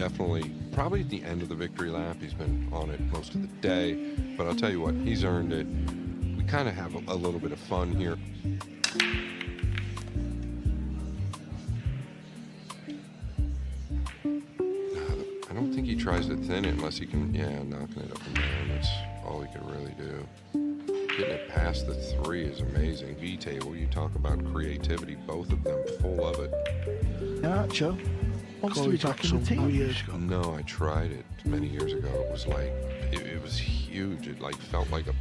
definitely, probably at the end of the victory lap. He's been on it most of the day, but I'll tell you what, he's earned it. We kind of have a little bit of fun here. I don't think he tries to thin it unless he can, yeah, knocking it up and down. That's all he can really do. Getting it past the 3 is amazing. V-table, you talk about creativity, both of them full of it. Yeah, Joe. Wants to be back in the team. No, I tried it many years ago. It was like, it was huge. It like felt like a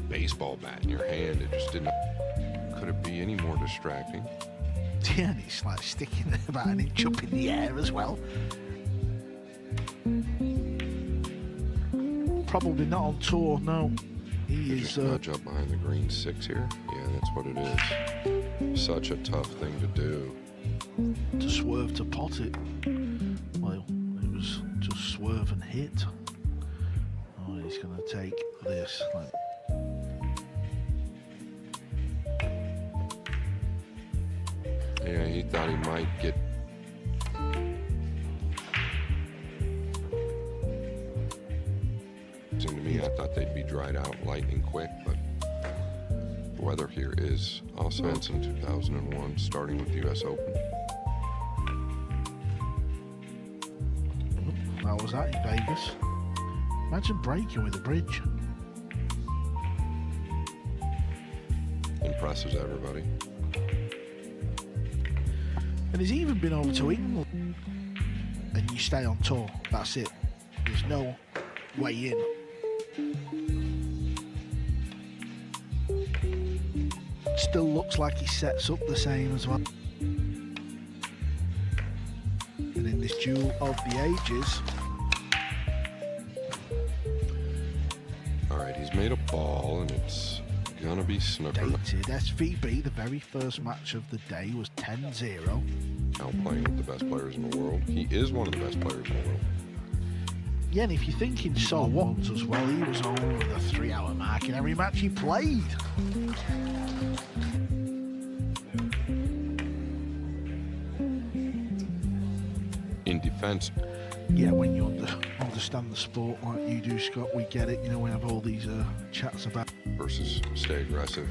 baseball bat in your hand. It just didn't, could it be any more distracting? Yeah, and it's like sticking about an inch up in the air as well. Probably not on tour, no. He is just nudge up behind the green 6 here. Yeah, that's what it is. Such a tough thing to do. To swerve to pot it. Well, it was just swerve and hit. Oh, he's going to take this. Like, yeah, he thought he might get. To me, I thought they'd be dried out lightning quick, but the weather here is also in 2001, starting with the US Open. That was at Vegas. Imagine breaking with a bridge. Impresses everybody. And he's even been over to England. And you stay on tour. That's it. There's no way in. Still looks like he sets up the same as well. And in this duel of the ages. Alright, he's made a ball and it's gonna be snooker. Dated SVB, the very first match of the day was 10-0. Now playing with the best players in the world. He is one of the best players in the world. Yeah, and if you're thinking so ones as well, he was over the 3-hour mark in every match he played. In defense. Yeah, when you understand the sport like you do, Scott, we get it. You know, we have all these chats about versus stay aggressive.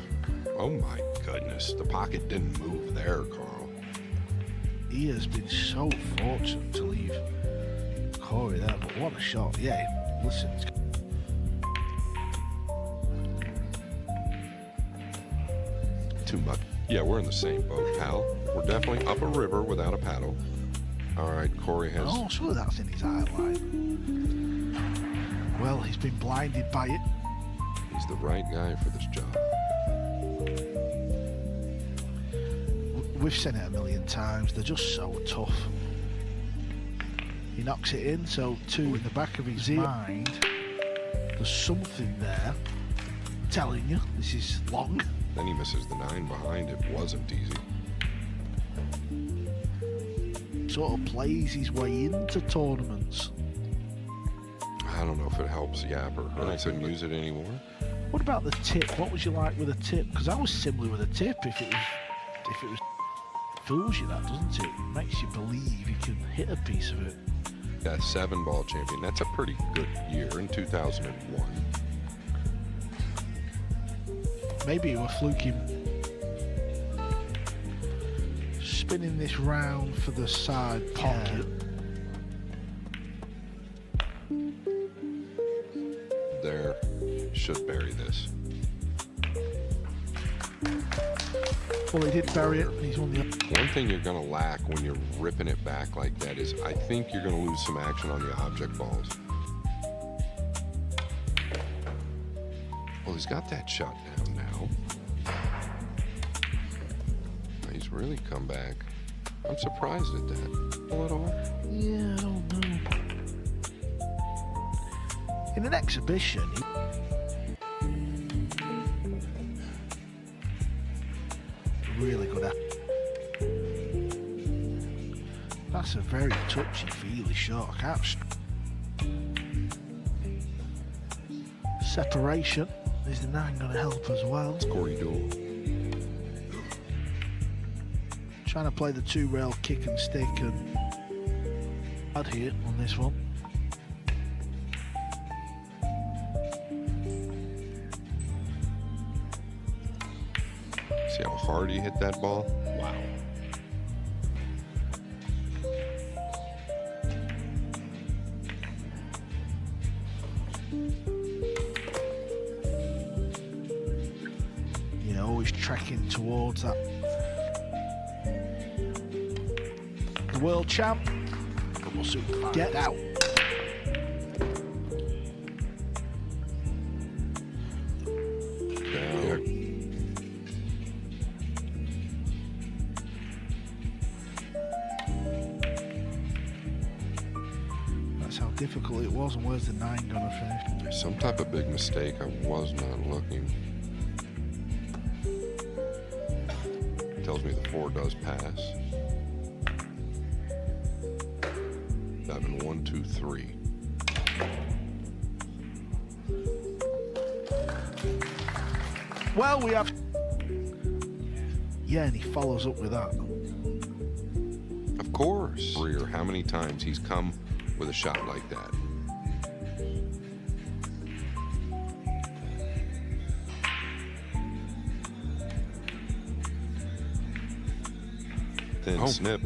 Oh my goodness, the pocket didn't move there, Carl. He has been so fortunate to leave Corey there, but what a shot. Yeah, listen. Too much. Yeah, we're in the same boat, pal. We're definitely up a river without a paddle. All right, Corey has... Oh, surely that's in his highlight. Well, he's been blinded by it. He's the right guy for this job. We've seen it a million times. They're just so tough. He knocks it in, so 2 in the back of his mind. There's something there telling you this is long. Then he misses the 9 behind. It wasn't easy. Sort of plays his way into tournaments. I don't know if it helps Yap or I couldn't use it anymore. What about the tip? What would you like with a tip? Because I was similar with a tip. If it was fools you, that doesn't it? It makes you believe you can hit a piece of it. Yeah, 7-ball champion. That's a pretty good year in 2001. Maybe you were fluking. Spinning this round for the side pocket. There, should bury this. Well, he did bury it, and he's on the... One thing you're going to lack when you're ripping it back like that is I think you're going to lose some action on the object balls. Well, he's got that shot down now. He's really come back. I'm surprised at that. At all? Yeah, I don't know. In an exhibition, really good at. That's a very touchy-feely shot. Catch. Separation. Is the 9 going to help as well? Corey Deuel. Trying to play the 2-rail kick and stick, and Out here on this one. See how hard he hit that ball? Wow. You know, always tracking towards that. The world champ. But we'll soon get out. That's how difficult it was, and where's the 9 gonna finish? Some type of big mistake. I was not looking. Tells me the 4 does pass. 7, 1, 2, 3. Well, we have. Yeah, and he follows up with that. Of course. Career, how many times he's come with a shot like that? Thin snip.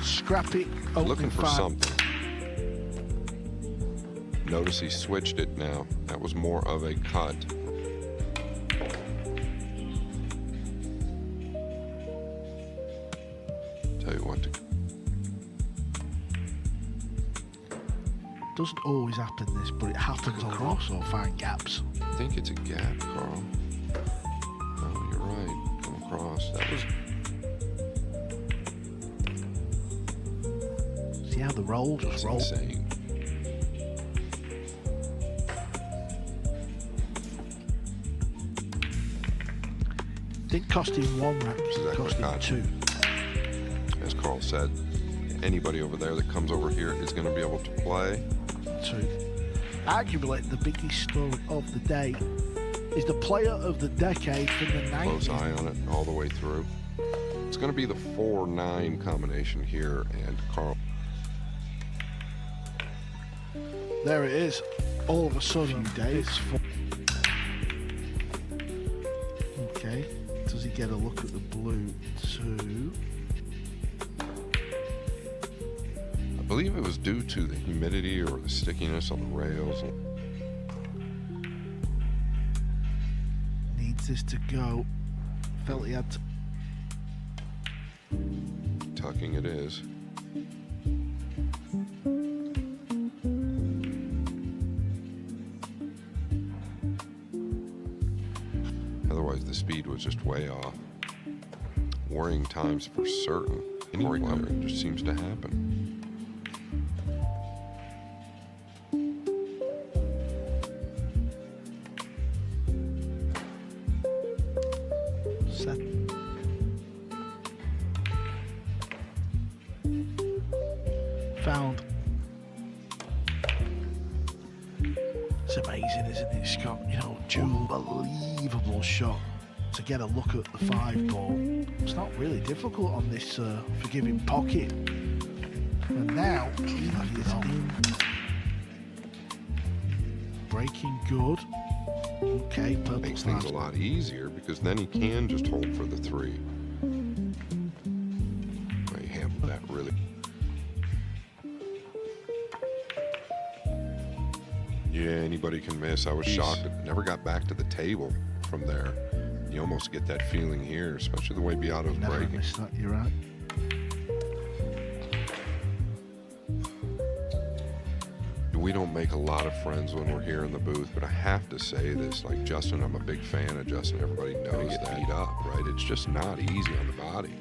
Scrappy. Looking for 5. something. Notice he switched it now. That was more of a cut. Tell you what. Doesn't always happen this, but it happens a lot. So find gaps. I think it's a gap, Carl. Oh, you're right. Come across. That was. See how the roll just rolls. Insane. Didn't cost him 1 rep, it cost him 2. As Carl said, anybody over there that comes over here is going to be able to play. 2. Arguably, the biggest story of the day is the player of the decade from the 90s. Close eye on it all the way through. It's going to be the 4-9 combination here, and Carl. There it is. All of a sudden, days. Okay. Does he get a look at the blue too? I believe it was due to the humidity or the stickiness on the rails. Needs this to go. Felt he had to. Tucking it is. Otherwise, the speed was just way off. Worrying times for certain. Any player just seems to happen. Set. Found. It's amazing, isn't it, Scott? You know, unbelievable shot to get a look at the 5 ball. It's not really difficult on this forgiving pocket. And now he is in. Breaking good. Okay, purple Makes things a lot easier because then he can just hold for the 3. He handled that really. Yeah, anybody can miss. I was shocked. It never got back to the table from there. You almost get that feeling here, especially the way Biado's breaking. Missed that, you're right. We don't make a lot of friends when we're here in the booth, but I have to say this, like Justin, I'm a big fan of Justin. Everybody knows that. Beat up, right? It's just not easy on the body.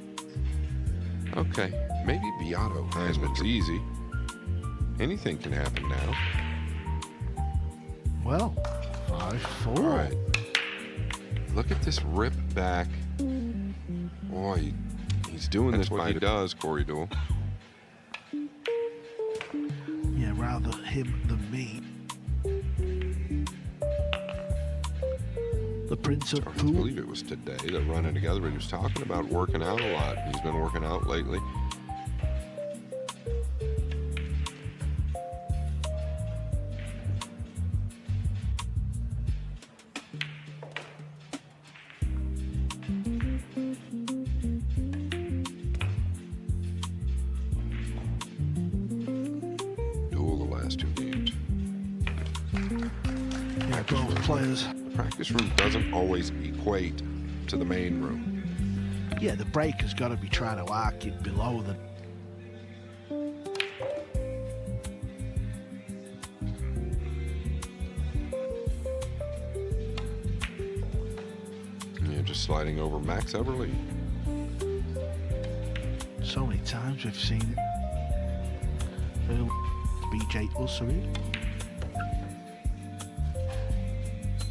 Okay, maybe Biado has been easy. Anything can happen now. Well, 5-4. All right. Look at this rip back. Boy, he's doing this what he does, Corey Deuel. Yeah, rather him than me. The Prince of I Pool. believe it was today, they're running together, but he was talking about working out a lot. He's been working out lately. last 2 games. Yeah, both players. The practice room doesn't always equate to the main room. Yeah, the breaker's got to be trying to arc it below them. Yeah, just sliding over Max Everly. So many times we've seen it. BJ Ussery.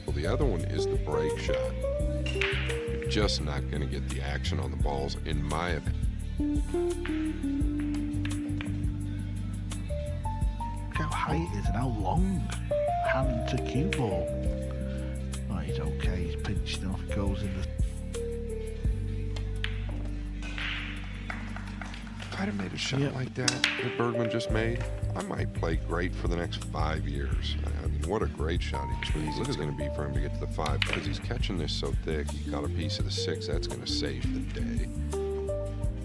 Well, the other one is the break shot. You're just not going to get the action on the balls, in my opinion. Look how high it is and how long. Hand to cue ball. Oh, he's okay. He's pinched off. Goes in the. If I'd have made a shot like that Bergman just made, I might play great for the next 5 years. I mean, what a great shot. He's it's going to be for him to get to the 5 because he's catching this so thick. He got a piece of the 6. That's going to save the day.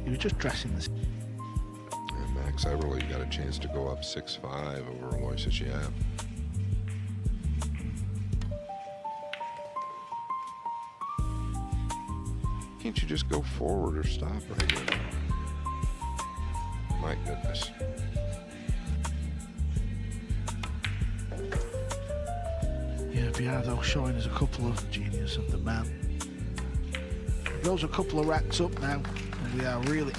He was just dressing this. And Max Everly got a chance to go up 6-5 over Aloysius Yap. Can't you just go forward or stop right here? My goodness. Yeah, Biado showing us a couple of genius of the man. Goes a couple of racks up now, and we are really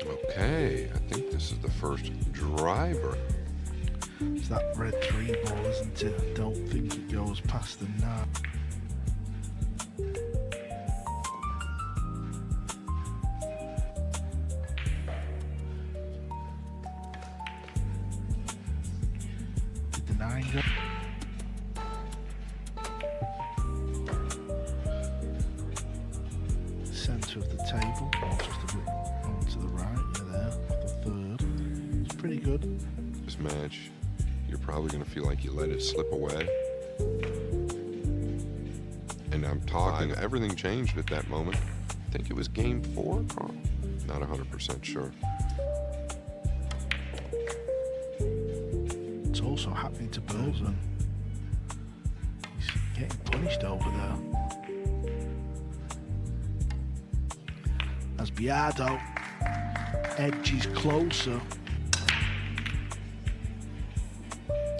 Okay, I think this is the first driver. It's that red 3 ball, isn't it? I don't think it goes past the 9. Did the 9 go? Centre of the table, just a bit on to the right, yeah, there, the 3rd. It's pretty good. This match, you're probably going to feel like you let it slip away. And I'm talking, everything changed at that moment. I think it was game 4, Carl. Not 100% sure. It's also happening to Bergman. He's getting punished over there. As Biado edges closer.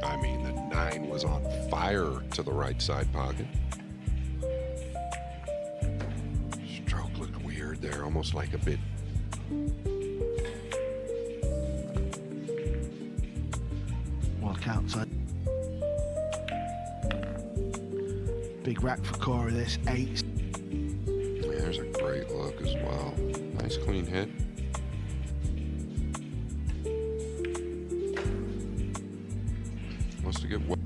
I mean, the 9 was on fire to the right side pocket. Stroke looked weird there, almost like a bit. Walk outside. Big rack for Corey, this 8. There's a great look as well. Nice clean hit. Wants to get wet.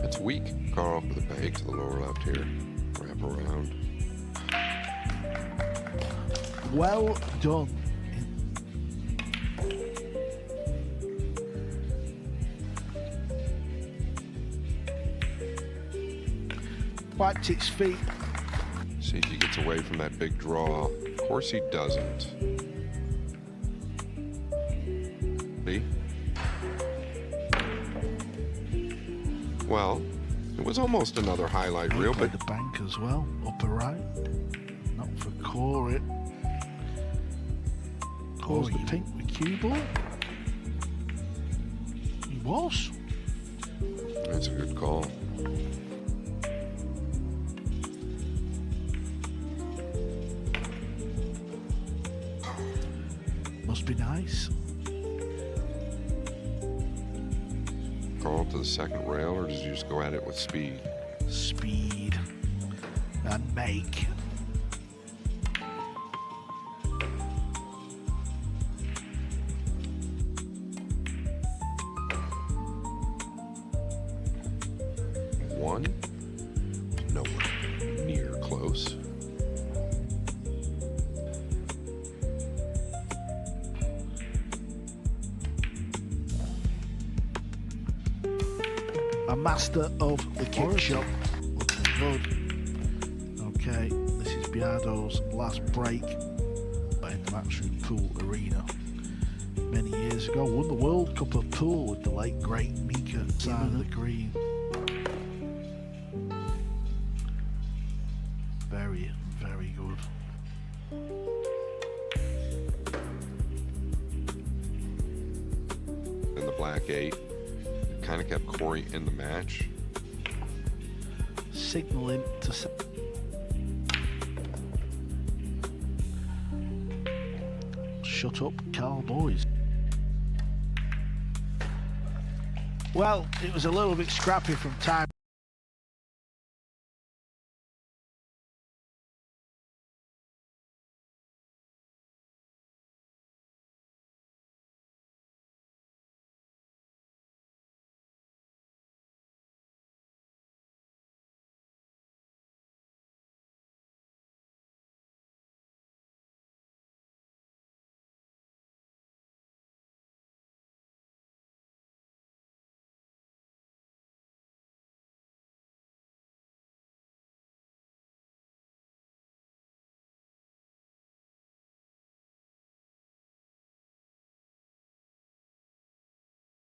That's weak. Carl with a bag to the lower left here. Wrap around. Well done. Wiped its feet. See if he gets away from that big draw. Of course he doesn't. See? Well, it was almost another highlight reel, but the bank as well, upper right. Not for Corey. Corey the pink with cue ball. He was. That's a good call. Must be nice. Carl to the second rail, or does he just go at it with speed? Speed and make. One, nowhere near close. A master of the kick shot. Looking good. Okay, this is Biado's last break. Matchroom Pool Arena many years ago. Won the World Cup of Pool with the late great Mika side of the green. Very, very good. And the black 8 kind of kept Corey in the match. Signaling to shut up, Carl boys. Well, it was a little bit scrappy from time